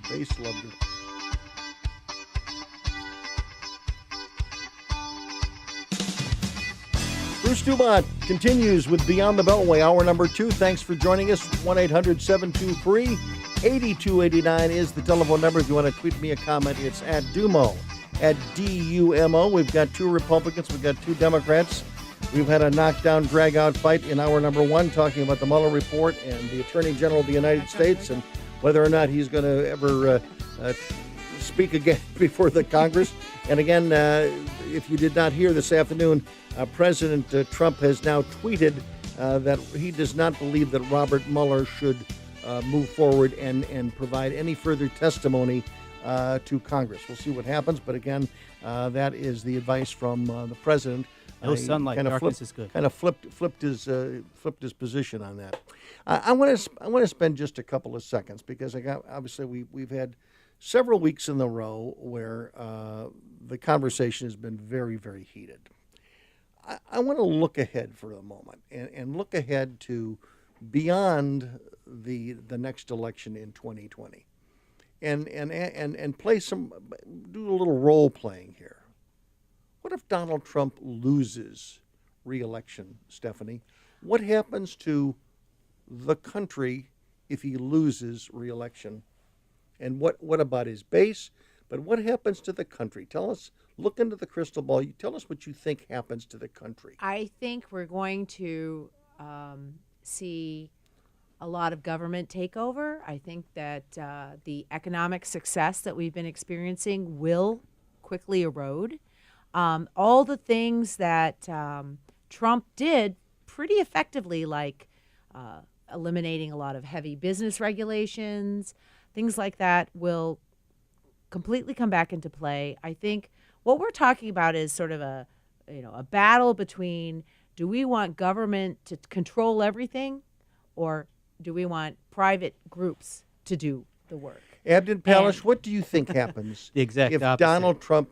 Bass loved her. Bruce DuMont continues with Beyond the Beltway, hour number 2. Thanks for joining us. 1-800-723-8289 is the telephone number. If you want to tweet me a comment, it's at Dumo, at D-U-M-O. We've got 2 Republicans. We've got 2 Democrats. We've had a knockdown, drag-out fight in hour number 1, talking about the Mueller report and the Attorney General of the United States and whether or not he's going to ever speak again before the Congress. And again, if you did not hear this afternoon, President Trump has now tweeted that he does not believe that Robert Mueller should move forward and provide any further testimony to Congress. We'll see what happens, but again, that is the advice from the president. No sunlight, darkness is good. Kind of flipped his position on that. I want to spend just a couple of seconds because obviously we've had several weeks in a row where the conversation has been very, very heated. I want to look ahead for a moment and look ahead to beyond the next election in 2020, and play do a little role playing here. What if Donald Trump loses re-election, Stephanie? What happens to the country if he loses re-election? And what about his base? But what happens to the country? Tell us, look into the crystal ball. You tell us what you think happens to the country. I think we're going to see a lot of government takeover. I think that the economic success that we've been experiencing will quickly erode. All the things that Trump did pretty effectively, like eliminating a lot of heavy business regulations, things like that, will completely come back into play. I think what we're talking about is sort of a battle between, do we want government to control everything, or do we want private groups to do the work? Abden Palish, what do you think happens The exact if opposite. Donald Trump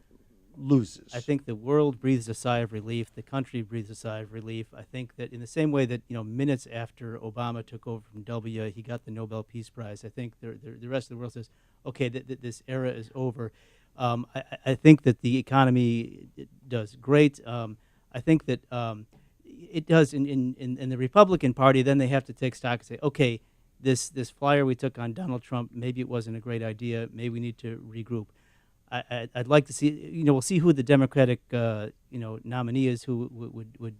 loses? I think the world breathes a sigh of relief. The country breathes a sigh of relief. I think that in the same way that, minutes after Obama took over from W, he got the Nobel Peace Prize. I think the rest of the world says, okay, this era is over. I think that the economy does great. I think that it does in the Republican Party. Then they have to take stock and say, okay, this flyer we took on Donald Trump, maybe it wasn't a great idea. Maybe we need to regroup. I'd like to see, we'll see who the Democratic, nominee is who would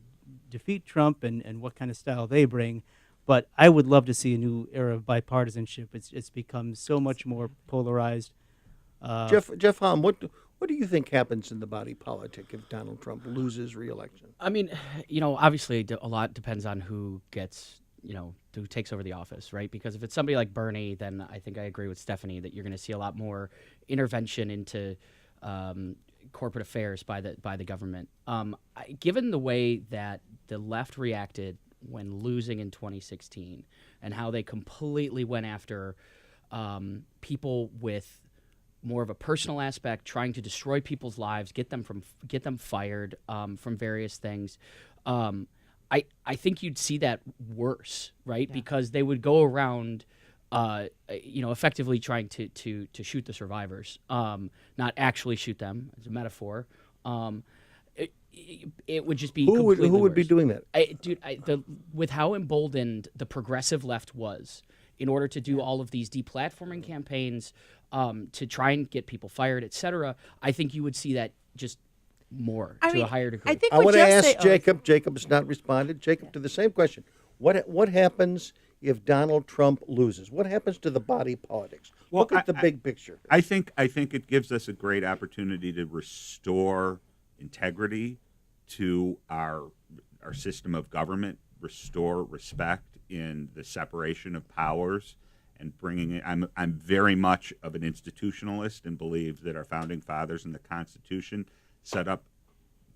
defeat Trump and what kind of style they bring. But I would love to see a new era of bipartisanship. It's become so much more polarized. Jeff Hom, what do you think happens in the body politic if Donald Trump loses re-election? I mean, obviously a lot depends on who gets, who takes over the office, right? Because if it's somebody like Bernie, then I think I agree with Stephanie that you're going to see a lot more intervention into corporate affairs by the government. Given the way that the left reacted when losing in 2016 and how they completely went after people with more of a personal aspect, trying to destroy people's lives, get them fired from various things. I think you'd see that worse, right? Yeah. Because they would go around, effectively trying to shoot the survivors, not actually shoot them as a metaphor. It would just be who would worse. be doing that? With how emboldened the progressive left was in order to do all of these deplatforming campaigns, to try and get people fired, et cetera, I think you would see that just more a higher degree. I want to ask Jacob. Jacob has not responded. Jacob, to the same question. What happens if Donald Trump loses? What happens to the body politics? Look at the big picture. I think it gives us a great opportunity to restore integrity to our system of government, restore respect in the separation of powers, and bringing it. I'm very much of an institutionalist and believe that our founding fathers and the Constitution set up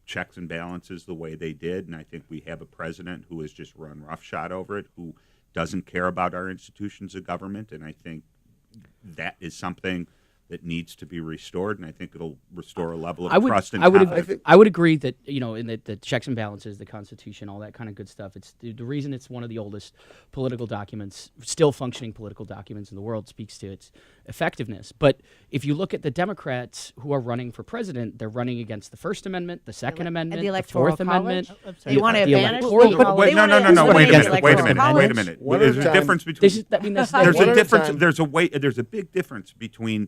checks and balances the way they did, and I think we have a president who has just run roughshod over it, who doesn't care about our institutions of government, and I think that is something that needs to be restored, and I think it'll restore a level of I would, trust and I would, confidence. I would agree that in the checks and balances, the Constitution, all that kind of good stuff. It's the reason it's one of the oldest political documents, still functioning political documents in the world, speaks to its effectiveness. But if you look at the Democrats who are running for president, they're running against the First Amendment, the Second Amendment, the the Electoral Fourth Amendment. College? They want to the advantage electoral the college. Wait, they no, wanna no, no, no. Wait a eliminate minute. Wait a electoral minute. Wait a college. minute. One There's at a a time. difference between. That's There's One a at a difference. time. There's a big difference between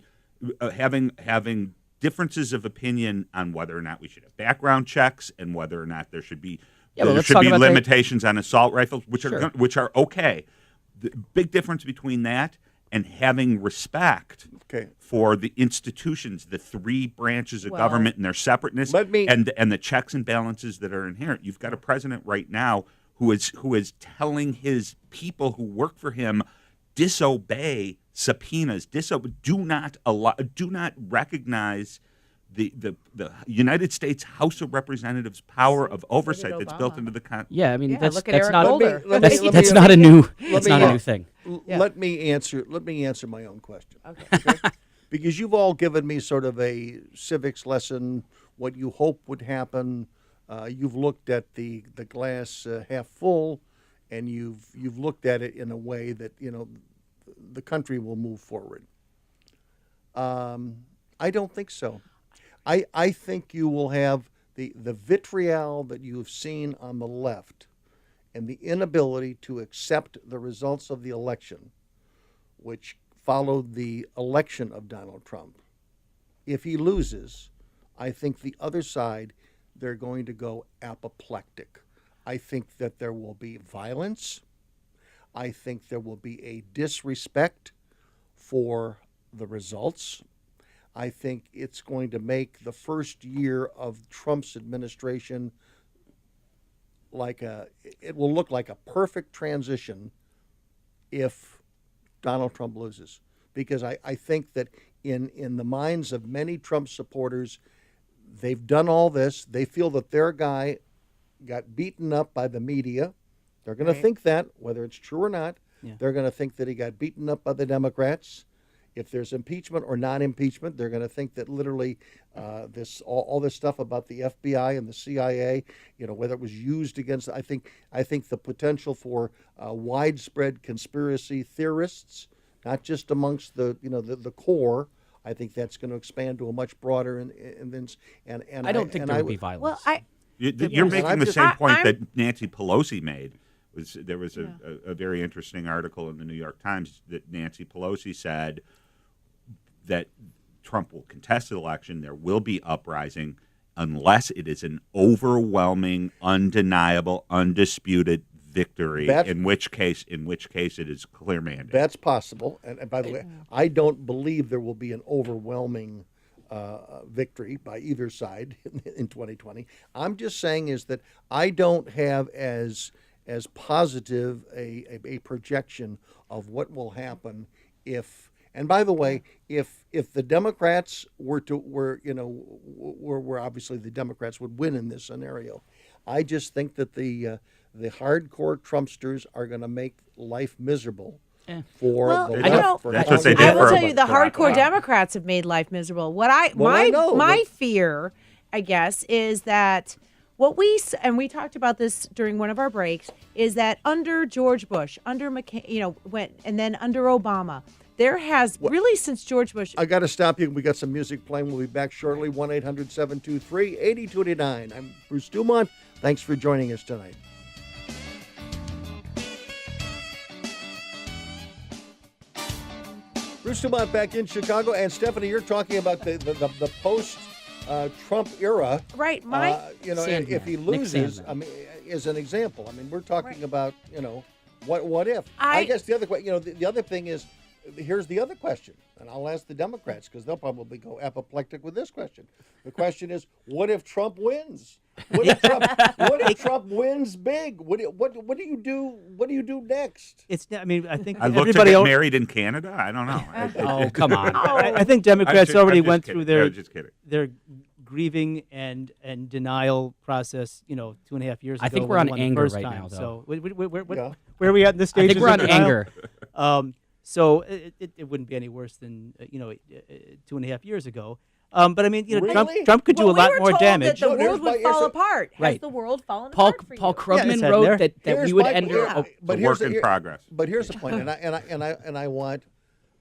having differences of opinion on whether or not we should have background checks and whether or not there should be Yeah, well, there let's should talk be about that. limitations on assault rifles, which Sure. are okay. The big difference between that and having respect Okay. for the institutions, the three branches of Well, government and their separateness, let me- and the checks and balances that are inherent. You've got a president right now who is telling his people who work for him, disobey subpoenas, do not recognize the United States House of Representatives' power of oversight that's built Obama. into the Constitution. Yeah, I mean Yeah, that's look at that's Eric not Holder. Let me- that's, let that's me- not a new let that's me- not a new thing. Let me answer my own question. Okay. Because you've all given me sort of a civics lesson, what you hope would happen. You've looked at the glass half full, and you've looked at it in a way that the country will move forward. I don't think so. I think you will have the vitriol that you have seen on the left, and the inability to accept the results of the election, which followed the election of Donald Trump. If he loses, I think the other side, they're going to go apoplectic. I think that there will be violence. I think there will be a disrespect for the results. I think it's going to make the first year of Trump's administration it will look like a perfect transition if Donald Trump loses. Because I think that in the minds of many Trump supporters, they've done all this. They feel that their guy got beaten up by the media. They're going to think that, whether it's true or not. Yeah. They're going to think that he got beaten up by the Democrats. If there's impeachment or non-impeachment, they're going to think that literally all this stuff about the FBI and the CIA, whether it was used against. I think the potential for widespread conspiracy theorists, not just amongst the core. I think that's going to expand to a much broader and I don't think there would be violence. Well, You're and making I'm the just- same point I'm- that Nancy Pelosi made. There was a very interesting article in the New York Times that Nancy Pelosi said that Trump will contest the election. There will be uprising unless it is an overwhelming, undeniable, undisputed victory. In which case it is clear mandate. That's possible. And by the way, I don't believe there will be an overwhelming victory by either side in 2020. I'm just saying is that I don't have as positive a projection of what will happen if. And by the way, if the Democrats were obviously the Democrats would win in this scenario, I just think that the hardcore Trumpsters are going to make life miserable for Well, the I left. don't- for That's what they Donald did I will for tell you, the Barack hardcore Obama. Democrats have made life miserable. Well, I know, My but- fear, I guess, is that and we talked about this during one of our breaks, is that under George Bush, under McCain, and then under Obama, there has really since George Bush. I got to stop you. We got some music playing. We'll be back shortly. 1-800-723-8029. I'm Bruce DuMont. Thanks for joining us tonight. Bruce DuMont back in Chicago. And Stephanie, you're talking about the post-Trump era. Right, And if he Nick loses, Sandman. I mean, as an example, I mean, we're talking about, what if? I guess the other the other thing is, here's the other question, and I'll ask the Democrats because they'll probably go apoplectic with this question. The question is, what if Trump wins? What if Trump wins big? What do you do? What do you do next? I mean, I think I looked to everybody. get married in Canada. I don't know. Oh, come on. I think Democrats already went through I'm just kidding. their grieving and denial process. 2.5 years ago. I think we're when on they won the anger first right time. now, though. So Yeah. where are we at in this I stage? think we're on anger. So it wouldn't be any worse than 2.5 years ago. But I mean, Really? Trump could do Well, a lot we were more told damage. that the No, world would here's fall my- apart. Has Right. the world fallen Paul apart for you? Krugman it's wrote there. that Here's we would my- enter. Yeah. Oh, It's a work in progress. But here's the point, and I want,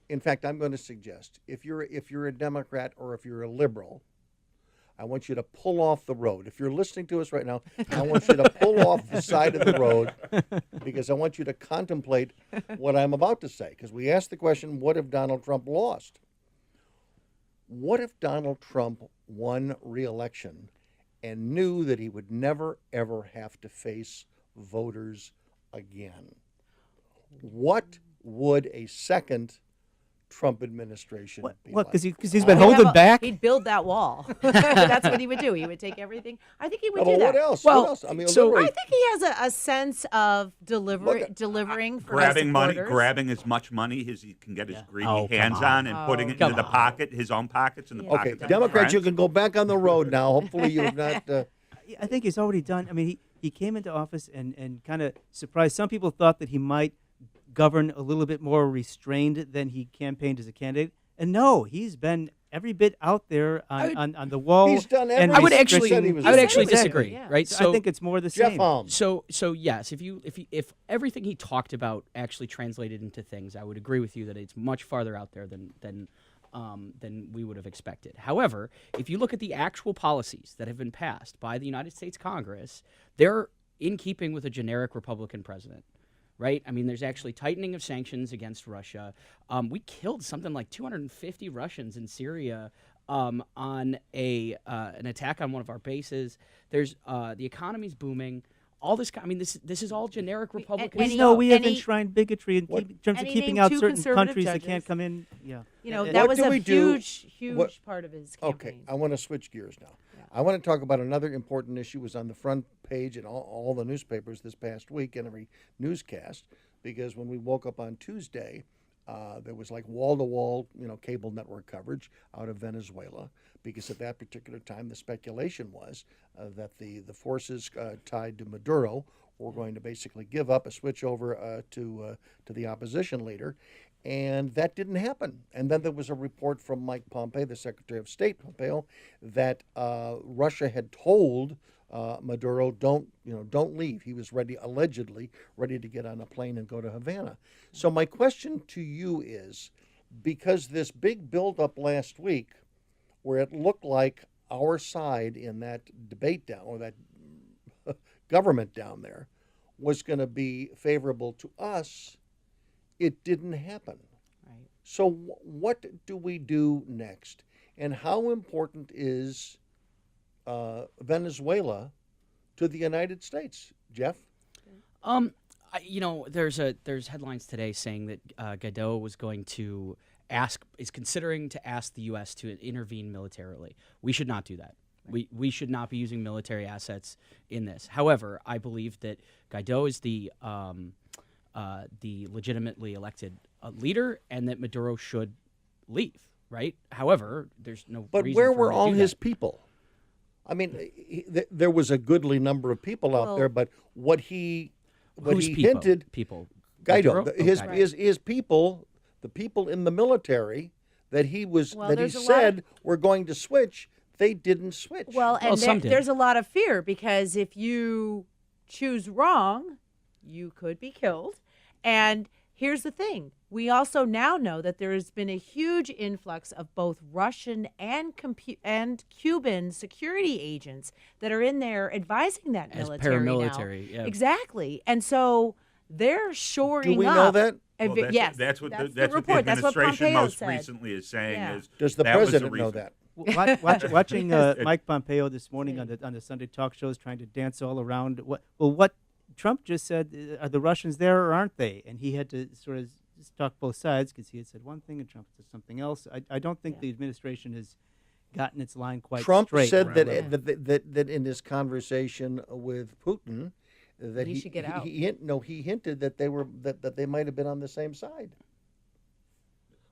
in fact, I'm going to suggest if you're a Democrat or if you're a liberal, I want you to pull off the road. If you're listening to us right now, I want you to pull off the side of the road because I want you to contemplate what I'm about to say. Because we asked the question, what if Donald Trump lost? What if Donald Trump won re-election and knew that he would never, ever have to face voters again? What would a second Trump administration be What? like? Because he's been He'd have holding a- back. He'd build that wall. That's what he would do. He would take everything. I think he would No, do but that. what else? Well, what else? I mean, so- literally, I think he has a sense of delivering for his Grabbing money, supporters. grabbing as much money as he can get his greedy Oh, come hands on, and on. putting it Come into the pocket, his own pockets, and the Yeah. okay, pockets of his Democrats, you friends. can go back on the road now. Hopefully, you've not. I think he's already done. I mean, he came into office and kind of surprised. Some people thought that he might govern a little bit more restrained than he campaigned as a candidate. And no, he's been every bit out there on the wall. He's done and everything. I would He actually, said he was I would gonna actually do. disagree. Yeah. Right. So I think it's more the Jeff same. Holmes. So yes, if everything he talked about actually translated into things, I would agree with you that it's much farther out there than we would have expected. However, if you look at the actual policies that have been passed by the United States Congress, they're in keeping with a generic Republican president. Right? I mean, there's actually tightening of sanctions against Russia. We killed something like 250 Russians in Syria on an attack on one of our bases. There's the economy's booming. All this, I mean, this is all generic Republican. and We he- know we have and he- enshrined bigotry in terms and of he keeping named out two certain conservative countries that judges. can't come in. Yeah. You know, And- that What was do a we do- huge what- part of his Okay, campaign. I want to switch gears now. I want to talk about another important issue. Was on the front page in all the newspapers this past week and every newscast, because when we woke up on Tuesday, there was like wall-to-wall, cable network coverage out of Venezuela, because at that particular time the speculation was that the forces tied to Maduro were going to basically give up a switch over to the opposition leader. And that didn't happen. And then there was a report from Mike Pompeo, the Secretary of State Pompeo, that Russia had told Maduro, don't leave. He was allegedly ready to get on a plane and go to Havana. So my question to you is, because this big buildup last week, where it looked like our side in that debate down, or that government down there, was going to be favorable to us, it didn't happen. Right. So what do we do next? And how important is Venezuela to the United States, Jeff? There's headlines today saying that Guaido is considering to ask the U.S. to intervene militarily. We should not do that. We should not be using military assets in this. However, I believe that Guaido is the legitimately elected leader, and that Maduro should leave. Right. However, there's no. But reason where for were him to all do his that. people? I mean, there was a goodly number of people out Well- there, but what he Whose people? hinted, People. Guaido, Maduro? his, Okay. his people, the people in the military that he was Well, that he there's a lot said were going to switch, they didn't switch. Well, and some did. there's a lot of fear, because if you choose wrong, you could be killed. And here's the thing. We also now know that there has been a huge influx of both Russian and Cuban security agents that are in there advising that As military now. paramilitary, yeah. Exactly. And so they're shoring do we up. know that? And Well, yes, that's what the the report. That's what administration Pompeo most said. recently is saying. Yeah. Is Does the that was president know reason. that? Watching Mike Pompeo this morning on the Sunday talk shows, trying to dance all around what Trump just said. Are the Russians there or aren't they? And he had to sort of just talk both sides, because he had said one thing and Trump said something else. I don't think the administration has gotten its line quite Trump straight. said Right. that in his conversation with Putin, that He should get out. He hinted that they might have been on the same side.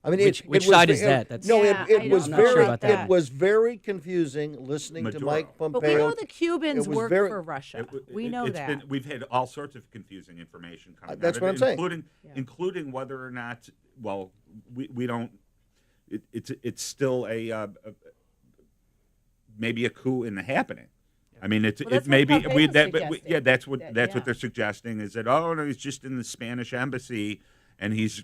I mean, Which it was side is it- that? That's- no, Yeah, it I was don't know very about that. it was very confusing listening to Maduro. Mike Pompeo. But we know the Cubans It was work very- for Russia. It- We know it's that. Been, we've had all sorts of confusing information coming. That's out what of I'm it, saying. including Yeah. including whether or not well, we don't. It's still maybe a coup in the happening. I mean, Well, it that's may what be Pompeo's yeah, that's what suggesting. that's Yeah. what they're suggesting is that, oh no, he's just in the Spanish embassy and he's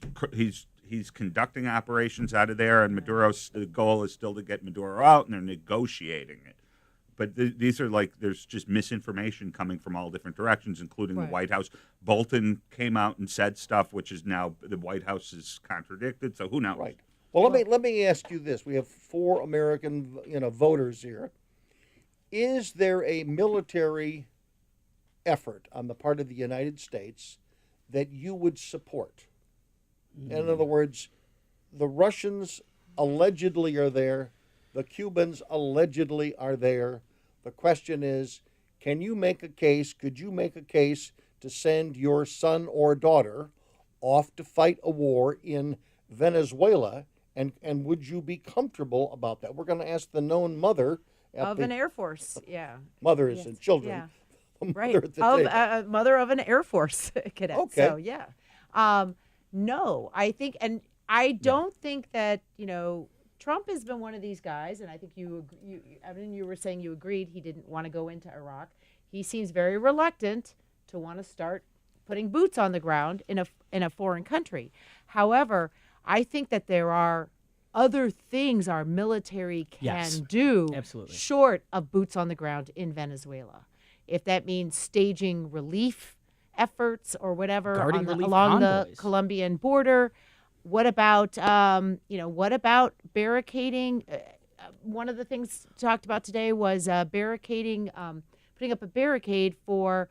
conducting operations out of there, and Maduro's the goal is still to get Maduro out, and they're negotiating it. But these are like, there's just misinformation coming from all different directions, including Right. the White House. Bolton came out and said stuff which is now the White House is contradicted. So who knows? Right. Well, let me ask you this: we have 4 American, voters here. Is there a military effort on the part of the United States that you would support? In other words, the Russians allegedly are there, the Cubans allegedly are there. The question is, can you make a case, could you make a case to send your son or daughter off to fight a war in Venezuela? And would you be comfortable about that? We're going to ask the known mother at Of the an Air Force, yeah. mothers Yes, and children. yeah. The mother Right. at the Of table. mother of an Air Force cadet. Okay. So, yeah. No, I think, and I don't think that, Trump has been one of these guys, and I think Evan, you were saying you agreed he didn't want to go into Iraq. He seems very reluctant to want to start putting boots on the ground in a foreign country. However, I think that there are other things our military can Yes, do absolutely. short of boots on the ground in Venezuela. If that means staging relief efforts or whatever Guarding relief along the convoys. Colombian border, what about barricading? One of the things talked about today was barricading, putting up a barricade for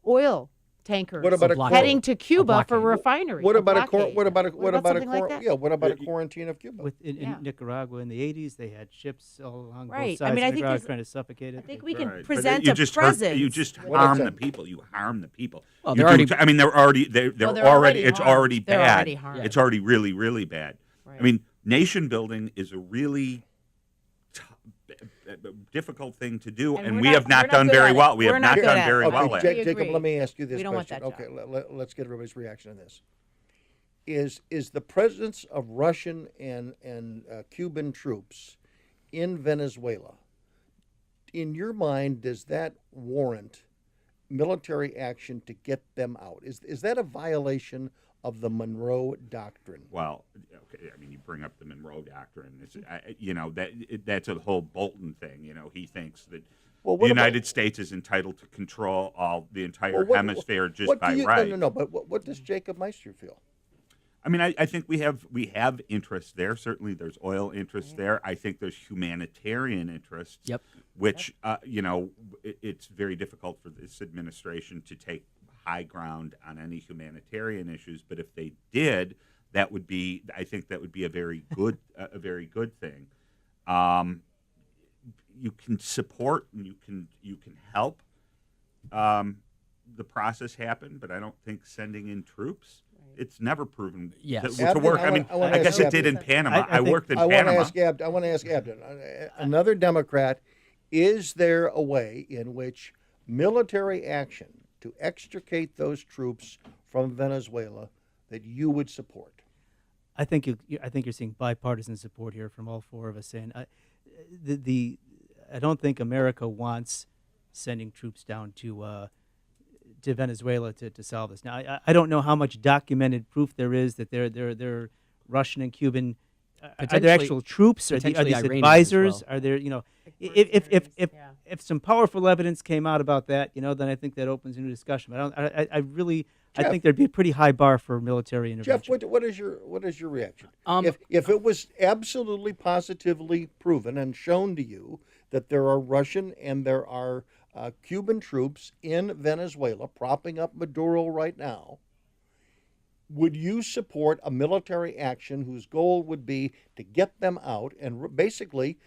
oil tankers What about a blockade. heading to Cuba for blockade. refineries. What a about blockade. what about something like that? yeah? What about a quarantine of Cuba? In Yeah. Nicaragua in the 80s, they had ships all along Right. both I sides mean, I of think Nicaragua there's- trying to suffocate it. I think we can Right. But present you a just presence. you just with harm that. the people. You harm the people. Well, You they're do already- t- I mean, they're already they're they're already already it's harmed. already They're bad. already harmed. It's already really really bad. Right. I mean, nation building is a really difficult thing to do, And and we're we not- have not we're not done good very at it. well. We We're have not not good done at it. very Okay, well Okay, at we it. Jacob, agree. let me ask you this We don't want question. that Okay, job. let's get everybody's reaction to this. Is the presence of Russian and Cuban troops in Venezuela, in your mind, does that warrant military action to get them out? Is that a violation of the Monroe Doctrine? Well, okay. I mean, you bring up the Monroe Doctrine. That's a whole Bolton thing. He thinks that Well, the what about- United States is entitled to control the entire Well, what- hemisphere just what do by you, right. No. But what does Jacob Meister feel? I mean, I think we have interest there. Certainly, there's oil interest there. I think there's humanitarian interests. Yep. Which it's very difficult for this administration to take high ground on any humanitarian issues. But if they did, I think that would be a very good thing. You can support and you can help the process happen, but I don't think sending in troops. It's never proven Yes. to Abden, work. I I wanna guess ask it did in Abden. Panama. I I worked in Panama. I want to ask Abden, another Democrat. Is there a way in which military action to extricate those troops from Venezuela that you would support? I think you're seeing bipartisan support here from all 4 of us saying I don't think America wants sending troops down to Venezuela to solve this. Now I don't know how much documented proof there is that they're Russian and Cuban. Are there Potentially- actual troops? Are potentially these Iranian as advisors? well. Are there Mercenaries, yeah. if some powerful evidence came out about that, then I think that opens a new discussion. But I Jeff. think there'd be a pretty high bar for military Jeff, intervention. what is your reaction? Um, If it was absolutely positively proven and shown to you that there are Russian and there are Cuban troops in Venezuela propping up Maduro right now, would you support a military action whose goal would be to get them out and basically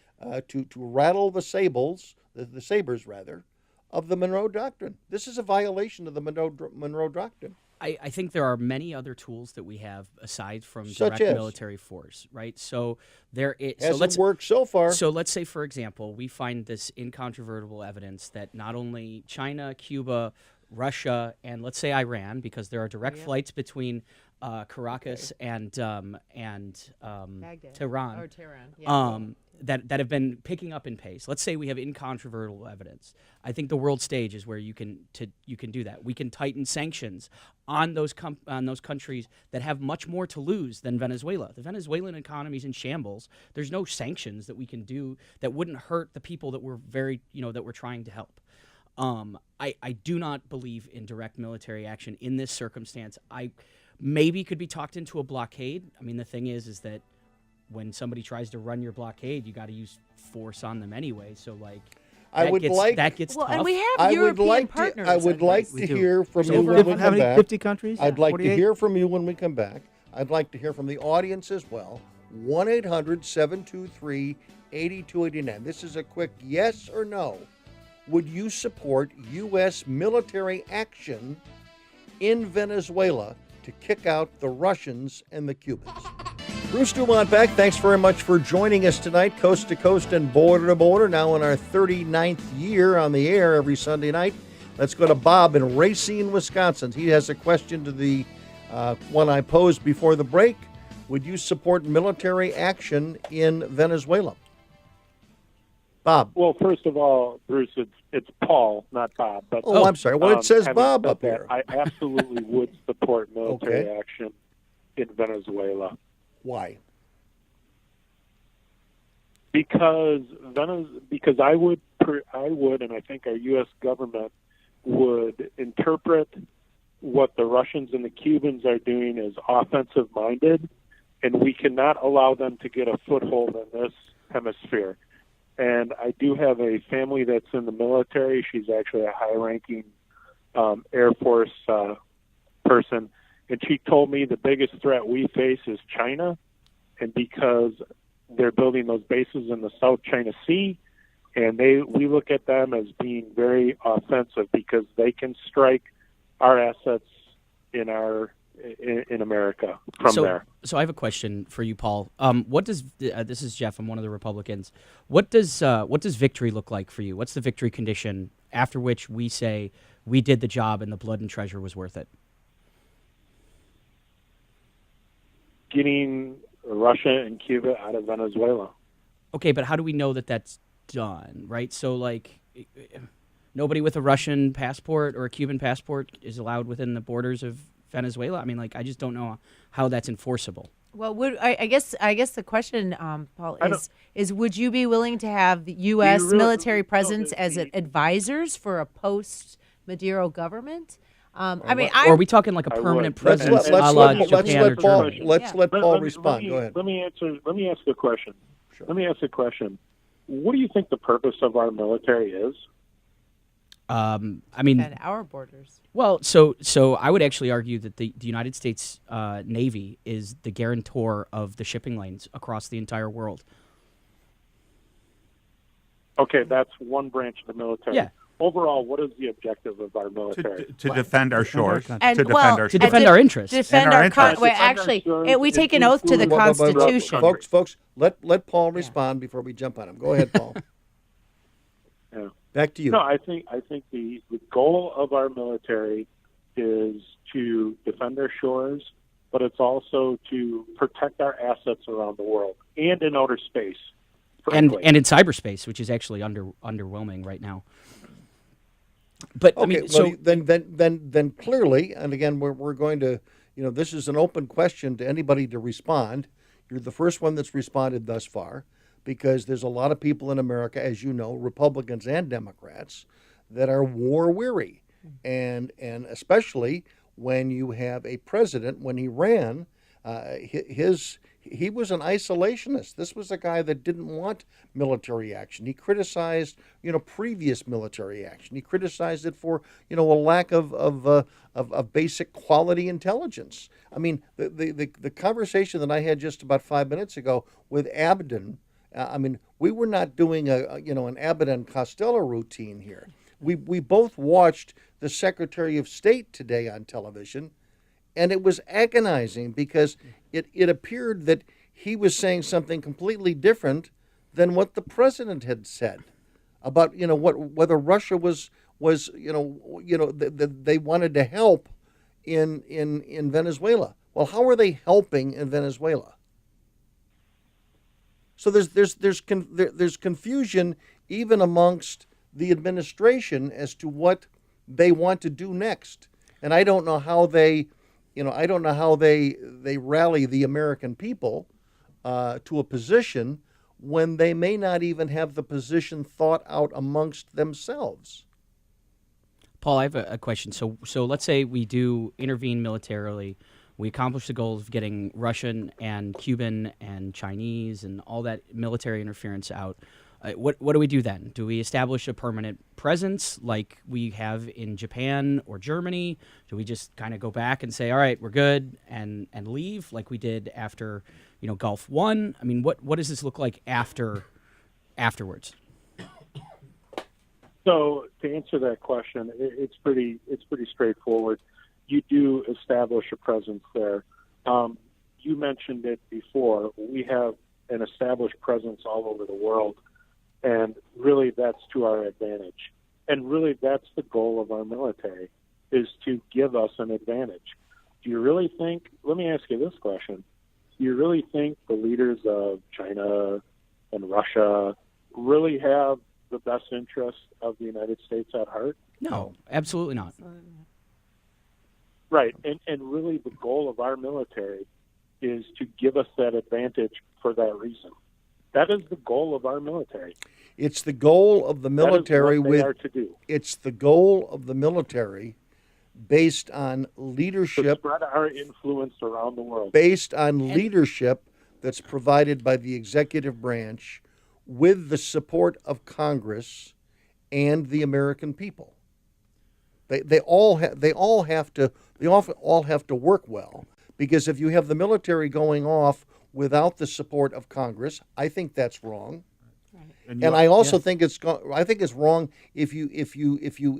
to rattle the sabers rather, of the Monroe Doctrine? This is a violation of the Monroe Doctrine. I think there are many other tools that we have aside from Such direct as? military force, right? So there is. So Hasn't let's worked so far. So let's say, for example, we find this incontrovertible evidence that not only China, Cuba, Russia, and let's say Iran, because there are direct flights between Caracas and Baghdad. Tehran. Or Tehran. Yeah. That have been picking up in pace. Let's say we have incontrovertible evidence. I think the world stage is where you can do that. We can tighten sanctions on those countries that have much more to lose than Venezuela. The Venezuelan economy is in shambles. There's no sanctions that we can do that wouldn't hurt the people that we're that we're trying to help. I do not believe in direct military action in this circumstance. I maybe could be talked into a blockade. I mean, the thing is that when somebody tries to run your blockade, you got to use force on them anyway. So like, that gets Well, tough. and we have European partners. I would in like this. to hear from So you when we how come many? back. 50 countries? I'd like to 48? hear from you when we come back. I'd like to hear from the audience as well. 1-800-723-8289. This is a quick yes or no. Would you support U.S. military action in Venezuela to kick out the Russians and the Cubans? Bruce DuMont back. Thanks very much for joining us tonight, coast to coast and border to border. Now in our 39th year on the air every Sunday night. Let's go to Bob in Racine, Wisconsin. He has a question to the one I posed before the break. Would you support military action in Venezuela? Bob. Well, first of all, Bruce, it's Paul, not Bob. But I'm sorry. Well, it says having Bob said up that, here. I absolutely would support military Okay. action in Venezuela Why? because I would, and I think our U.S. government would interpret what the Russians and the Cubans are doing as offensive-minded, and we cannot allow them to get a foothold in this hemisphere. And I do have a family that's in the military. She's actually a high-ranking Air Force person. And she told me the biggest threat we face is China. And because they're building those bases in the South China Sea, and we look at them as being very offensive because they can strike our assets in America from there. So I have a question for you, Paul. What does this is Jeff? I'm one of the Republicans. What does victory look like for you? What's the victory condition after which we say we did the job and the blood and treasure was worth it? Getting Russia and Cuba out of Venezuela. Okay, but how do we know that that's done, right? So like, nobody with a Russian passport or a Cuban passport is allowed within the borders of Venezuela. I mean, like, I just don't know how that's enforceable. Well, I guess the question, Paul, is would you be willing to have the U.S. military presence as advisors for a post-Maduro government? Or are we talking like a permanent would. presence, Let's a la let Japan or Paul, Germany? let's let Paul Let respond. Go ahead. Let me ask a question. Sure. Let me ask a question. What do you think the purpose of our military is? I mean, At our borders. well, so I would actually argue that the United States Navy is the guarantor of the shipping lanes across the entire world. Okay, that's one branch of the military. Yeah. Overall, what is the objective of our military? To defend our shores, country. And, to defend well, our To shores. defend our interests. Defend And our our interests. wait, Defend our actually, shores, we take an oath to the including- Constitution. Folks, let Paul respond before we jump on him. Go ahead, Paul. Yeah. Back to you. No, I think the goal of our military is to defend our shores, but it's also to protect our assets around the world and in outer space. and frankly. in cyberspace, which is actually underwhelming right now. But I Okay, mean, so then clearly, and again, we're going to, this is an open question to anybody to respond. You're the first one that's responded thus far, because there's a lot of people in America, as you know, Republicans and Democrats, that are war weary, and especially when you have a president, when he ran, he was an isolationist. This was a guy that didn't want military action. He criticized, previous military action. He criticized it for, a lack of basic quality intelligence. I mean, the conversation that I had just about 5 minutes ago with Abden, we were not doing an Abbott and Costello routine here. We both watched the Secretary of State today on television, and it was agonizing because it appeared that he was saying something completely different than what the president had said about whether Russia was they wanted to help in Venezuela. Well, how are they helping in Venezuela? So there's confusion even amongst the administration as to what they want to do next, and I don't know how they rally the American people to a position when they may not even have the position thought out amongst themselves. Paul, I have a question. So let's say we do intervene militarily. We accomplish the goal of getting Russian and Cuban and Chinese and all that military interference out. What do we do then? Do we establish a permanent presence like we have in Japan or Germany? Do we just kind of go back and say, all right, we're good, and leave like we did after, Gulf War? I mean, what does this look like afterwards? So to answer that question, it's pretty straightforward. You do establish a presence there. You mentioned it before. We have an established presence all over the world, and really that's to our advantage. And really that's the goal of our military, is to give us an advantage. Do you really think, let me ask you this question, do you really think the leaders of China and Russia really have the best interest of the United States at heart? No, absolutely not. Right, and really the goal of our military is to give us that advantage for that reason. That is the goal of our military. It's the goal of the military that is what they are to do. It's the goal of the military based on To leadership, spread our influence around the world. based on leadership that's provided by the executive branch with the support of Congress and the American people. They all have to work well, because if you have the military going off without the support of Congress, I think that's wrong. And I also think it's wrong if you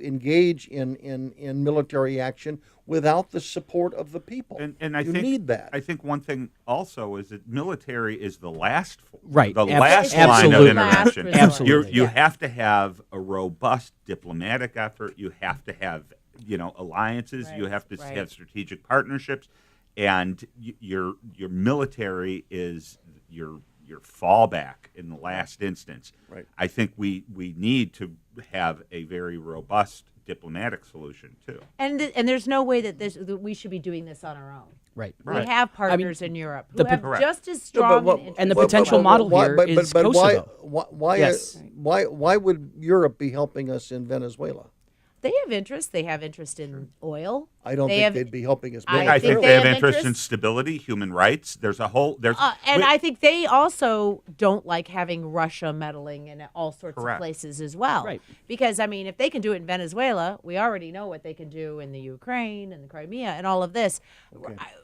engage in military action without the support of the people. And I you think need that. I think one thing also is that military is the last Right. the Ab- last line of absolutely. intervention. Last Absolutely. You have to have a robust diplomatic effort. You have to have alliances. You Right, have to right. have strategic partnerships, and your military is your fallback in the last instance. Right. I think we need to have a very robust diplomatic solution too. And there's no way that that we should be doing this on our own. Right. We have partners in Europe who the- have Correct. just as No, strong but an And the interest potential in model why- here but- is but Kosovo. Yes. Why would Europe be helping us in Venezuela? They have interest. They have interest in oil. I don't They think have- they'd be helping us. I think think they they have have interest in interest. stability, human rights. There's And I think they also don't like having Russia meddling in all sorts Correct. of places as well. Right. Because, I mean, if they can do it in Venezuela, we already know what they can do in the Ukraine and the Crimea and all of this.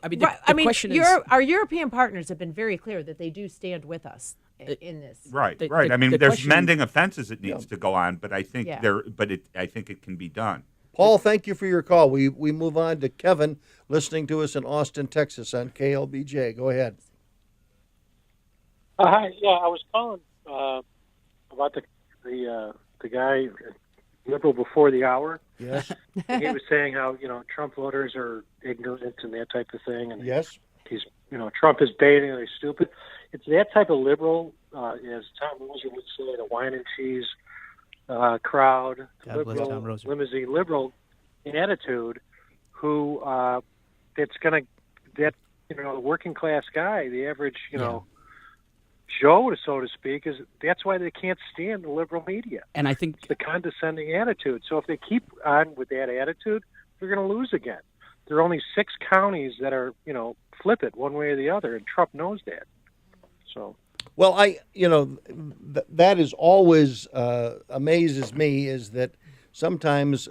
I mean, the question is- our European partners have been very clear that they do stand with us in this. right. the- I mean, the there's question- mending of fences that needs to go on, but I think Yeah. I think it can be done. Paul, thank you for your call. We move on to Kevin, listening to us in Austin, Texas on KLBJ. Go ahead. Hi. Yeah, I was calling about the guy, liberal before the hour. Yes. He was saying how Trump voters are ignorant and that type of thing, and Yes. he's Trump is baiting and he's stupid. It's that type of liberal, as Tom Rosen would say, the wine and cheese crowd, God bless Tom Rosen. limousine liberal attitude, who that's going to the working class guy, the average Joe, so to speak, that's why they can't stand the liberal media. And I think The condescending attitude. So if they keep on with that attitude, they're going to lose again. There are only 6 counties that are flip it one way or the other, and Trump knows that. So. Well, that is always amazes me, is that sometimes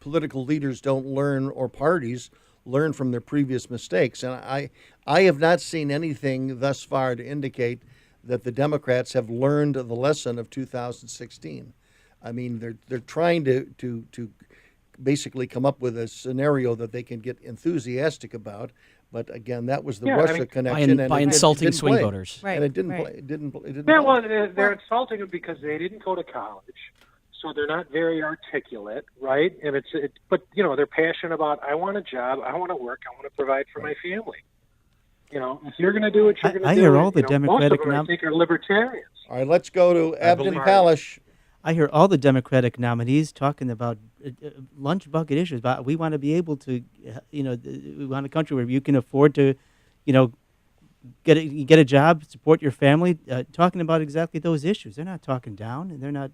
political leaders don't learn, or parties learn from their previous mistakes. And I have not seen anything thus far to indicate that the Democrats have learned the lesson of 2016. I mean, they're trying to basically come up with a scenario that they can get enthusiastic about. But again, that was the Russia connection, and by it insulting didn't swing play. voters. Right. And it didn't right. play. It didn't. Yeah, play. well, they're insulting them because they didn't go to college. so they're not very articulate, right? And but they're passionate about, I want a job, I want to work, I want to provide for my family. If you're going to do it, you're going to do it. I hear all the most of Democratic them, I think, are libertarians. All right, let's go to Abden believe- Palish. I hear all the Democratic nominees talking about lunch bucket issues. About we want to be able to, we want a country where you can afford to, get a job, support your family. Talking about exactly those issues. They're not talking down, and they're not.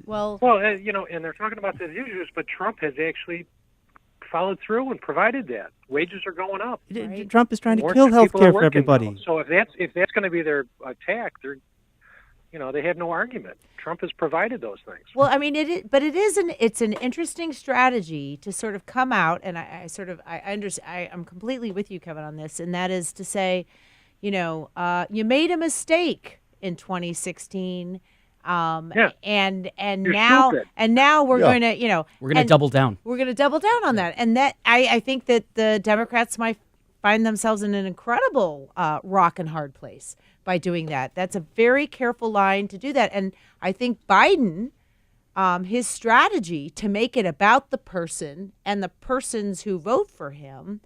Well, And they're talking about those issues, but Trump has actually followed through and provided that. Wages are going up. Right. Trump is trying to More kill health people are care for working everybody. now. So if that's going to be their attack, they have no argument. Trump has provided those things. well, I mean, it's an interesting strategy to sort of come out, and I understand. I'm completely with you, Kevin, on this, and that is to say, you made a mistake in 2016. Yeah. And You're now stupid. we're Yeah. going to We're going to double down. We're going to double down on that, and that I think that the Democrats might find themselves in an incredible rock and hard place by doing that. That's a very careful line to do that, and I think Biden, his strategy to make it about the person and the persons who vote for him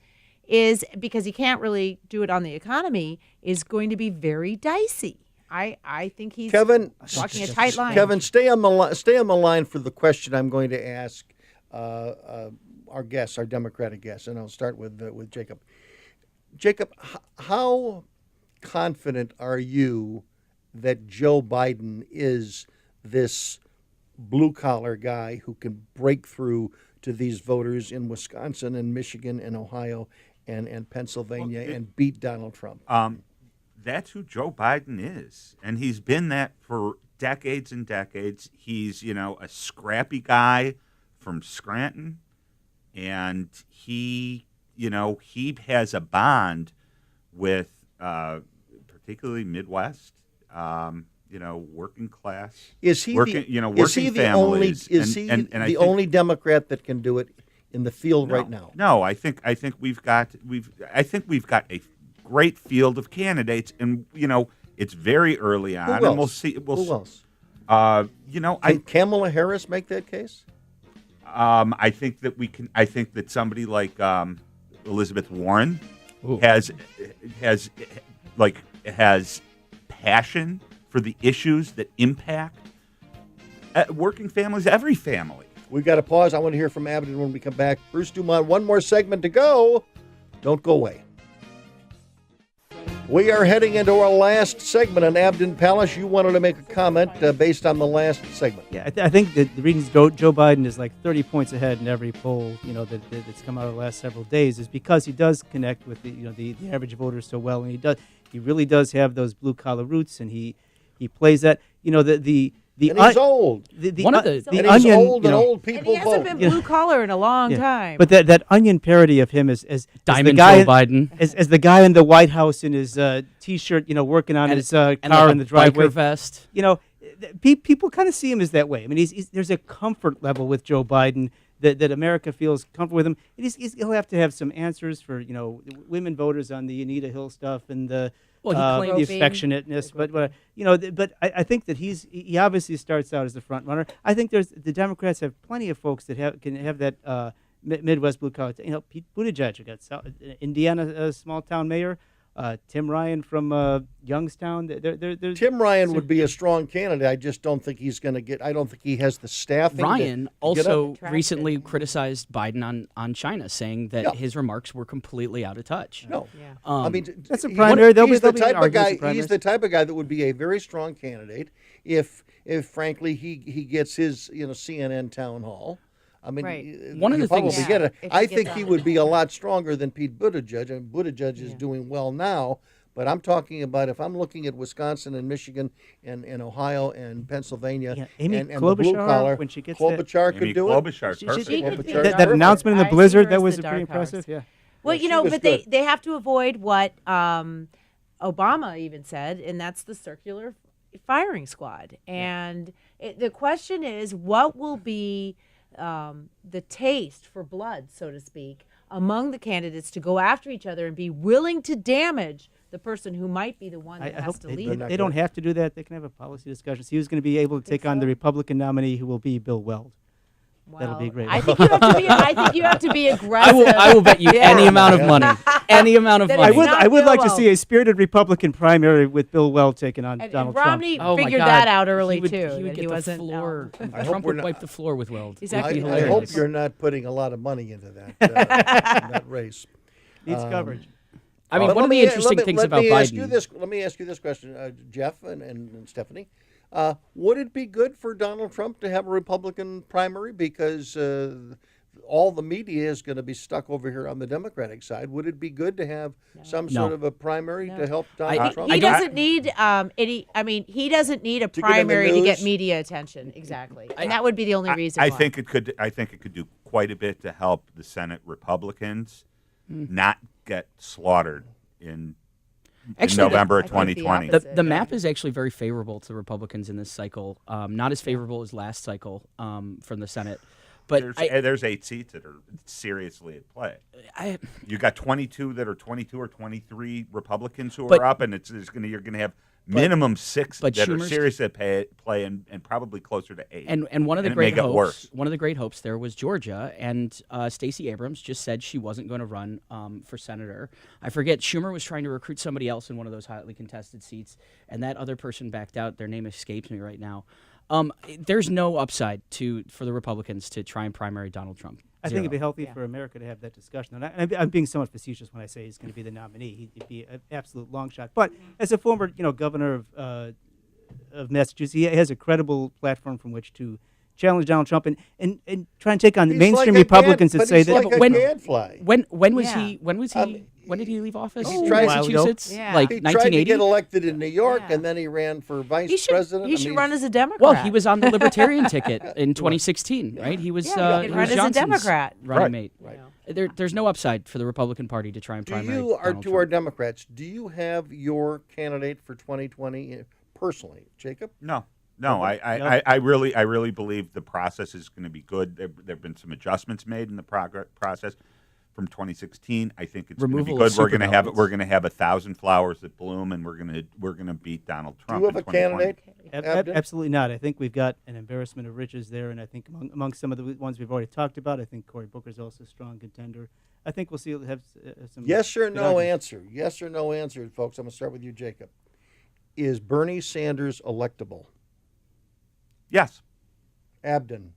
is, because he can't really do it on the economy, is going to be very dicey. I think he's walking a tight line. Kevin, stay on the line for the question I'm going to ask our guests, our Democratic guests, and I'll start with Jacob. Jacob, how confident are you that Joe Biden is this blue-collar guy who can break through to these voters in Wisconsin and Michigan and Ohio and Pennsylvania and beat Donald Trump? That's who Joe Biden is, and he's been that for decades and decades. He's a scrappy guy from Scranton, and he has a bond with particularly Midwest, working class. Is he working, the, working is he the families? only only Democrat that can do it in the field right now? No, I think we've got a great field of candidates, and it's very early on, Who and we'll else? see. Who else? Can Kamala Harris make that case? I think that we can. I think that somebody like Elizabeth Warren has passion for the issues that impact working families, every family. We've got to pause. I want to hear from Abden when we come back. Bruce DuMont, one more segment to go. Don't go away. We are heading into our last segment, and Abden Palace, you wanted to make a comment based on the last segment. Yeah, I think that the reason Joe Biden is like 30 points ahead in every poll, that's come out of the last several days, is because he does connect with the average voter so well, and he really does have those blue collar roots, and he plays that. And he's old. One of the And he's onion, old, and old And people he hasn't vote. been blue collar in a long Yeah. time. But that onion parody of him as Diamond the guy, Joe Biden. as the guy in the White House in his T-shirt, working on his car and like in the driveway. biker vest. People kind of see him as that way. I mean, there's a comfort level with Joe Biden that America feels comfortable with him. And he'll have to have some answers for women voters on the Anita Hill stuff and the Well, he claims the affectionateness. But I think that he obviously starts out as the front runner. I think the Democrats have plenty of folks that can have that Midwest blue collar. Pete Buttigieg, who got Indiana small town mayor. Tim Ryan from Youngstown. Tim Ryan would be a strong candidate. I just don't think he's going to get. I don't think he has the staffing. Ryan to also Attractive. recently criticized Biden on China, saying that his remarks were completely out of touch. No, Yeah. I mean That's a primary. They'll he's be the type of arguments guy. in primaries. He's the type of guy that would be a very strong candidate if frankly he gets his CNN town hall. I mean, Right. One of he'll the things- probably get it. if he I gets think on he it. would be a lot stronger than Pete Buttigieg. And Buttigieg is Yeah. doing well now. But I'm talking about if I'm looking at Wisconsin and Michigan and Ohio and Pennsylvania Yeah, Amy and the blue Klobuchar, collar, when she gets Klobuchar Amy could do it. Klobuchar, She- perfect. she could Klobuchar. be That- a that dark announcement in horse. the I see blizzard, her that as was the pretty dark horse. impressive. Yeah. Well, she was but good. they have to avoid what Obama even said, and that's the circular firing squad. And the question is, what will be the taste for blood, so to speak, among the candidates to go after each other and be willing to damage the person who might be the one I that has hope to they, lead. they don't have to do that. They can have a policy discussion. So he was going to be able to take on the Republican nominee, who will be Bill Weld. That'll be great. I think you have to be. I think you have to be aggressive. I will bet you Yeah. any amount of money. Any amount of That money. it's not I would Bill like to Weld. see a spirited Republican primary with Bill Weld taking on And Donald Romney Trump. Oh my figured God. that out early he would, too. He that would get he the wasn't. floor. I hope Trump we're would not- wipe the floor with Weld. He's That'd be actually I hope hilarious. you're not putting a lot of money into that, in that race. Needs coverage. I mean, But one of let the me- interesting let me- things let about me Biden. Let me ask you this question, Jeff and Stephanie. Would it be good for Donald Trump to have a Republican primary because all the media is going to be stuck over here on the Democratic side? Would it be good to have some sort of a primary to help Donald Trump? He doesn't need any. I mean, he doesn't need a get in the primary to get news? media attention. Exactly, and that would be the only reason. I why. think it could. I think it could do quite a bit to help the Senate Republicans not get slaughtered in Actually, November of I think the 2020. opposite. The map is actually very favorable to the Republicans in this cycle. Not as favorable as last cycle from the Senate. But There's 8 seats that are seriously at play. I You got 22 that are 22 or 23 Republicans who But- are up, and you're going to have minimum 6 but that are Schumer's- serious at play, and probably closer to 8. and one of the And it may great get hopes, worse. one of the great hopes there was Georgia, and Stacey Abrams just said she wasn't going to run for senator. I forget, Schumer was trying to recruit somebody else in one of those hotly contested seats, and that other person backed out. Their name escapes me right now. There's no upside for the Republicans to try and primary Donald Trump. I think it'd be healthy for America to have that discussion. And I'm being somewhat facetious when I say he's going to be the nominee. He'd be an absolute long shot. But as a former, governor of Massachusetts, he has a credible platform from which to challenge Donald Trump and try and take on the He's mainstream like a Republicans gad- that but say he's that. like a when- gadfly. When was Yeah. he? When was he? When did he leave office? He tried- Massachusetts, Yeah. like He tried to 1980. get elected in New York, Yeah. and then he ran for vice he should. president. He I should mean, run as a Democrat. Well, he was on the Libertarian ticket in 2016, right? He was. Yeah, he he could was run as a Johnson's Democrat. running Right, mate. right. There's no upside for the Republican Party to try and Do primary. you, or Donald to our Trump. Democrats, do you have your candidate for 2020 personally, Jacob? No, I really believe the process is going to be good. There have been some adjustments made in the process from 2016. I think it's going to be Removal of good. We're going to have superballots. We're going to have 1,000 flowers that bloom, and we're going to beat Donald Do Trump. you have in a 2020. candidate? Abden? Absolutely not. I think we've got an embarrassment of riches there, and I think among some of the ones we've already talked about, I think Cory Booker's also a strong contender. I think we'll see have some. Yes or good no arguments. answer. Yes or no answer, folks. I'm going to start with you, Jacob. Is Bernie Sanders electable? Yes. Abden.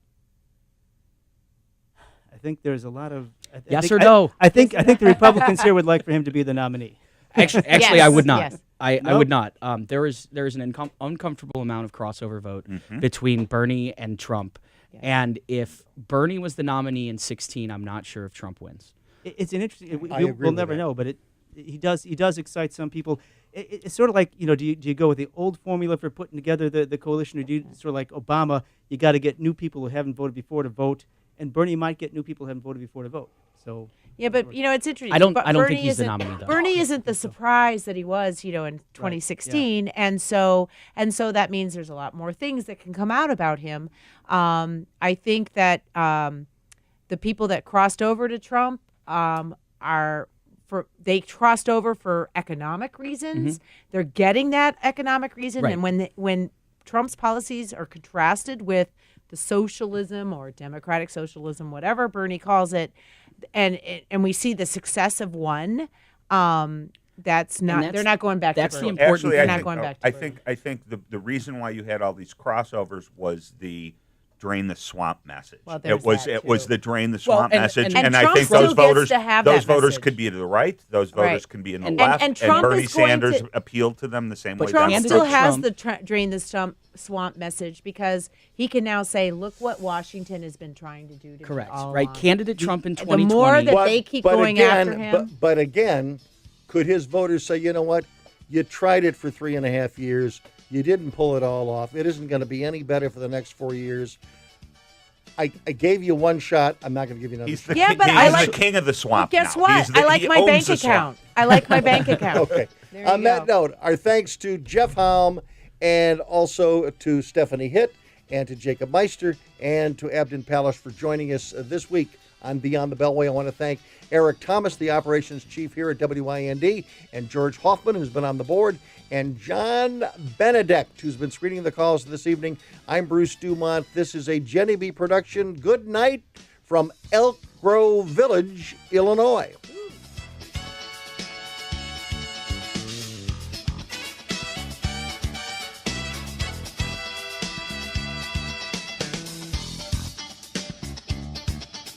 I think there's a lot of. I Yes think- or no? I think the Republicans here would like for him to be the nominee. Actually, Yes, I would not. yes. I No? would not. There is an uncomfortable amount of crossover vote between Bernie and Trump, and if Bernie was the nominee in 2016, I'm not sure if Trump wins. It's an interesting. I agree We'll with never that. know, but he does excite some people. It's sort of like do you go with the old formula for putting together the coalition, or do you sort of like Obama? You got to get new people who haven't voted before to vote, and Bernie might get new people who haven't voted before to vote. So Yeah, but it's interesting. I don't But think Bernie he's the isn't- nominee, though. Bernie isn't the surprise that he was, in 2016, and so that means there's a lot more things that can come out about him. I think that the people that crossed over to Trump they crossed over for economic reasons. They're getting that economic reason, Right. and when Trump's policies are contrasted with the socialism or democratic socialism, whatever Bernie calls it, and we see the success of one. They're not going back that's to the Bernie. important Actually, They're I not think, going back to Bernie. I think the reason why you had all these crossovers was the drain the swamp message. Well, there's it that, was too. the drain the swamp and- message, and I Trump think still those gets voters to have those that voters message. could be to the right, those voters Right. can be in the And- left, and Trump Bernie is going Sanders to- appealed to them the same way. Trump Candidate still has Trump- the drain the swamp message because he can now say, "Look what Washington has been trying to do to me Correct. all Right. along." Candidate Trump in The 2020. more that they keep going again, after him. But again, could his voters say, you know what? You tried it for 3.5 years. You didn't pull it all off. It isn't going to be any better for the next 4 years. I gave you one shot. I'm not going to give you another He's shot. the, Yeah, king, but he's I the like- king of the swamp. Guess now. what? He's the- I like he my owns bank the swamp. account. I like my bank account. Okay. There you On that go. note, our thanks to Jeff Halm and also to Stephanie Hitt and to Jacob Meister and to Abden Palash for joining us this week on Beyond the Beltway. I want to thank Eric Thomas, the operations chief here at WYND, and George Hoffman, who's been on the board, and John Benedict, who's been screening the calls this evening. I'm Bruce DuMont. This is a Jenny B production. Good night from Elk Grove Village, Illinois.